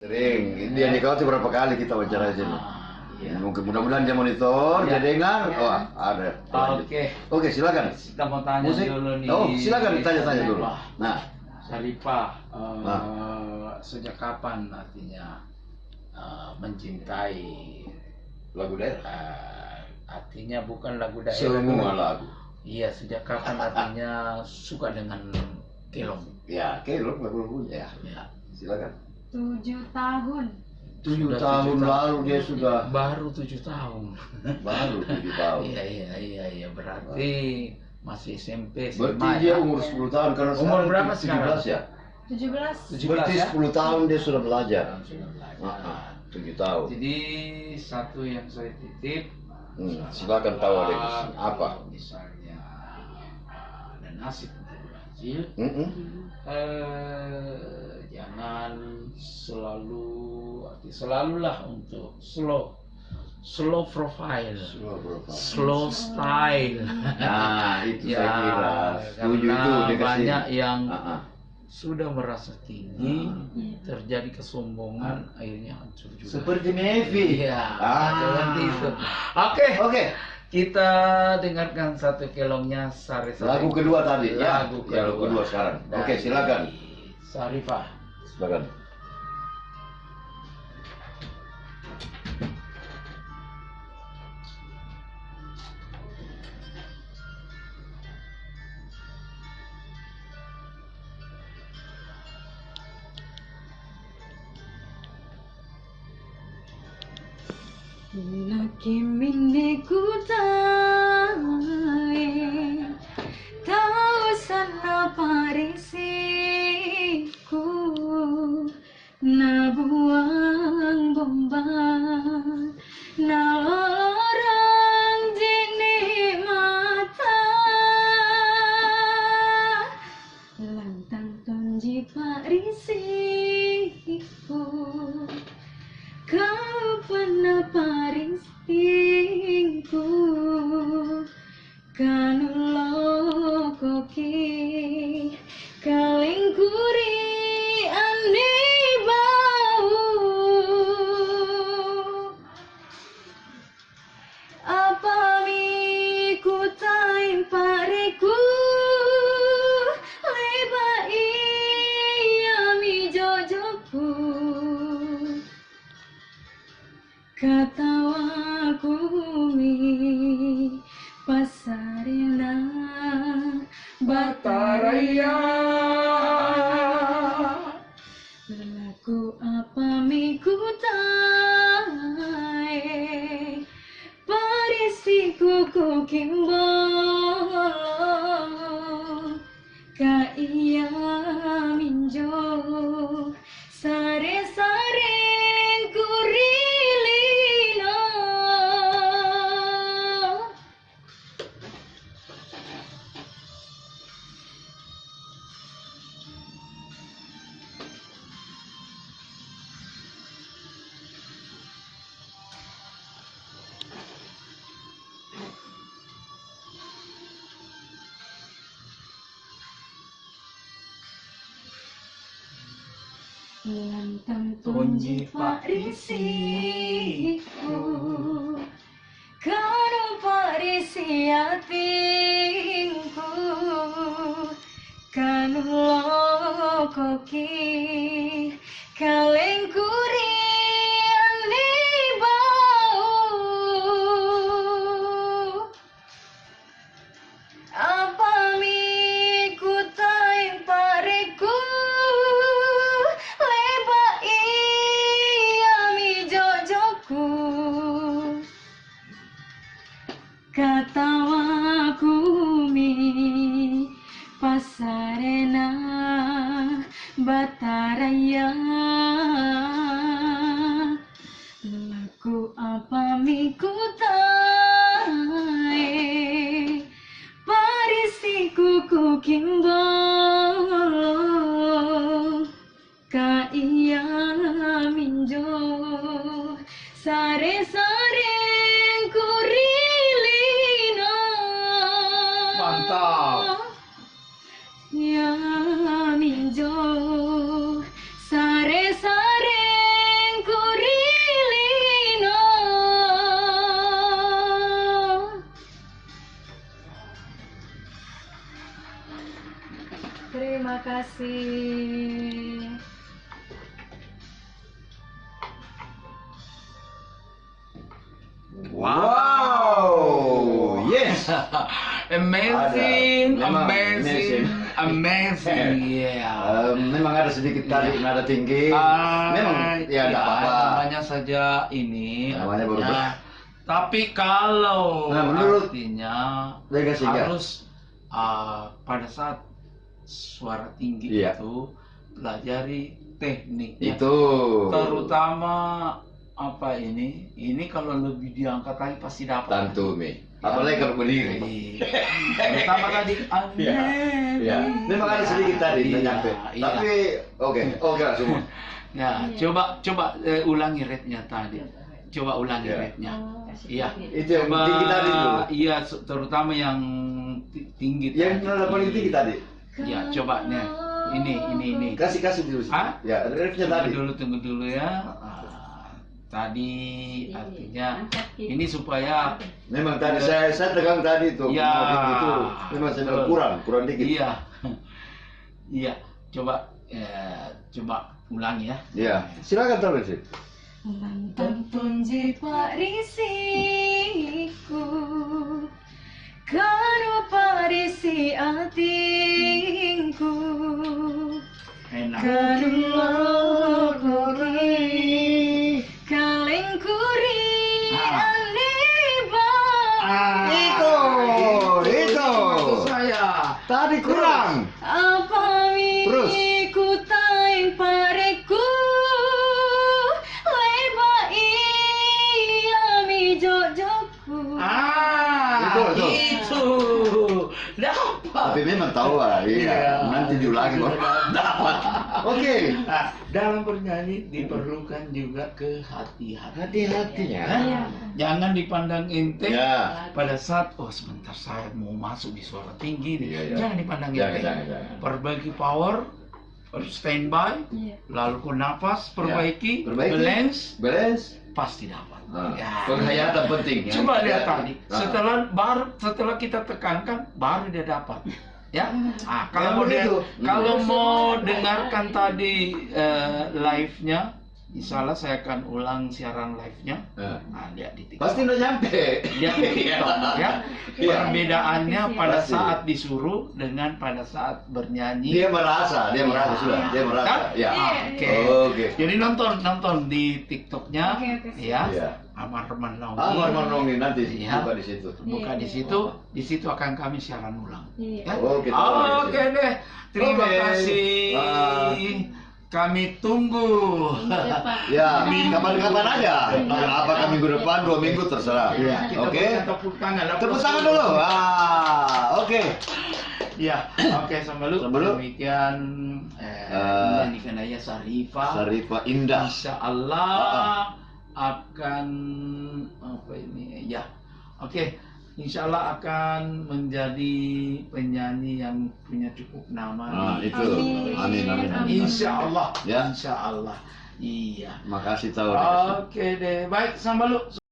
Sering, dia nikah berapa kali kita wawancara aja nih. Iya. Mungkin mudah-mudahan dia monitor, dia dengar. Oh, ada. Oke, silakan. Kita mau tanya dulu nih. Oh, silakan ditanya-tanya dulu. Nah, Syarifah, sejak kapan artinya mencintai lagu daerah. Artinya bukan lagu daerah. Semua lagu. Iya, sejak kapan artinya suka dengan kelong? Ya, kelong lagu-lagunya ya. Silakan. 7 tahun. 7 tahun lalu dia sudah. Baru 7 tahun. Baru 7 tahun. Iya. Berarti masih SMP, SMA. Berarti dia umur 10 tahun karena umur berapa 17 sekarang? ya? 17. Berarti 10 tahun dia sudah belajar. Sudah belajar. 7 tahun. Jadi satu yang saya titip. Silakan tahu ada apa? Misalnya ada nasib kecil. Jangan selalulah untuk slow profile, slow style. Nah, itu saya kira setuju karena itu banyak yang sudah merasa tinggi, terjadi kesombongan, akhirnya hancur juga. seperti Nevi. Iya, seperti itu. Oke. Kita dengarkan satu kelongnya Syarifah. Lagu kedua tadi ya. Lagu kedua sekarang. Oke, silakan. Syarifah. Silakan. Nakimindi kutai tahu sana parisiku na buang bomba na orang jini mata lantang tonji parisiku. Kau pernah parisinku kanulo koki kalengkuri ane bau apa mi kutain pariku leba iya mi jojoku katawa kumi pasarina bataraya laku apa mikutai parisiku kukimbolo ka iya minjo sare-sare kurilino lantang tunji parisiku kanu parisi atinku kanu lokoki kalengkuri ane bau apa mi kutai pariku leba iya mi jojoku katawa kumi pasarena bataraya laku apa mi kutai parisiku kukimbolo ka iya minjo sare-sare kurilino. Mantap. Ya minjo sare-sare kasih. Wow, yes. Amazing, Ada. Memang amazing, amazing, yeah. Memang ada sedikit tadi Iya. nada tinggi. Memang ya nggak apa-apa. Namanya saja ini. Namanya baru artinya. Tapi kalau Nah, menurut artinya Lega Singga. harus pada saat suara tinggi Iya. itu pelajari tekniknya. Itu. Terutama apa ini kalau lebih diangkat lagi pasti dapat. Tantu Mi. Apalagi kalau berdiri. Terutama tadi Ya, memang ada sedikit tadi Iya, tidak nyampe. iya. Tapi oke lah semua. Ya, coba ulangi rate-nya tadi. Coba ulangi Iya. rate-nya. Iya. Itu yang Coba, tinggi tadi tuh. Iya, terutama yang tinggi. Yang nada paling tinggi tadi. Ya, coba nih. Ini. Kasih dulu sih. Hah? Ya, refnya tadi. Tunggu dulu ya. Tadi artinya ini supaya Memang tadi saya tegang tadi tuh. Ya. Itu memang saya bilang kurang dikit. iya. Iya, coba ulangi ya. Iya. Silakan terus sih. Mantan punji parisiku, kanu parisi atinku, Enak. kanu logori, kalengkuri aneba. Itu. Maksud saya. Tadi kurang. Apa Terus. ku taing pareku, leba iya mi jojoku. Itu. Dapat. Tapi memang tahu lah. Iya. Nanti diulangi baru dapat. Oke. Nah, dalam bernyanyi diperlukan juga kehati-hatian. Hati-hatinya. Iya. Jangan dipandang ente Ya. pada saat sebentar saya mau masuk di suara tinggi nih. Iya, iya. Jangan dipandang Jangan, ente. jangan. Perbaiki power, standby, Iya. lalu ke nafas, perbaiki, Perbaiki. balance, pasti dapat. Nah, Ya. penghayatan penting. Coba lihat tadi, Nah. setelah kita tekankan, baru dia dapat. Ya, Yang kalau begitu. kalau mau dengarkan tadi live-nya, insyaallah saya akan ulang siaran live-nya. Nah. Nah, lihat di TikTok. Pasti udah nyampe. Lihat di TikTok, ya. Iya. Perbedaannya pada Pasti. saat disuruh dengan pada saat bernyanyi. Dia merasa sudah. Dia merasa. Kan? Ya. Oke. Oke. Jadi nonton di TikToknya, Oke, ya. Iya. Aman Naomi. Arman Nongi nanti Iya. buka di situ. Buka Iya, di situ akan kami siaran ulang. Iya. Ya? Oke, Oke deh. Terima Oke. kasih. Kami tunggu. Iya, Pak. Ya, kapan-kapan aja. Apakah minggu depan, 2 minggu terserah. Iya, kita Oke. berikan tepuk tangan. Tepuk tangan dulu. Oke. Ya, oke sama lu. Sama lu. Demikian menyanyikan aja Sarifah. Sarifah Indah. Insya Allah akan apa ini ya. Oke. Insya Allah akan menjadi penyanyi yang punya cukup nama. Nah, di- itu. Amin. Insya Allah. Ya. Insya Allah. Iya. Makasih tahu. Oke deh. Baik sama lu.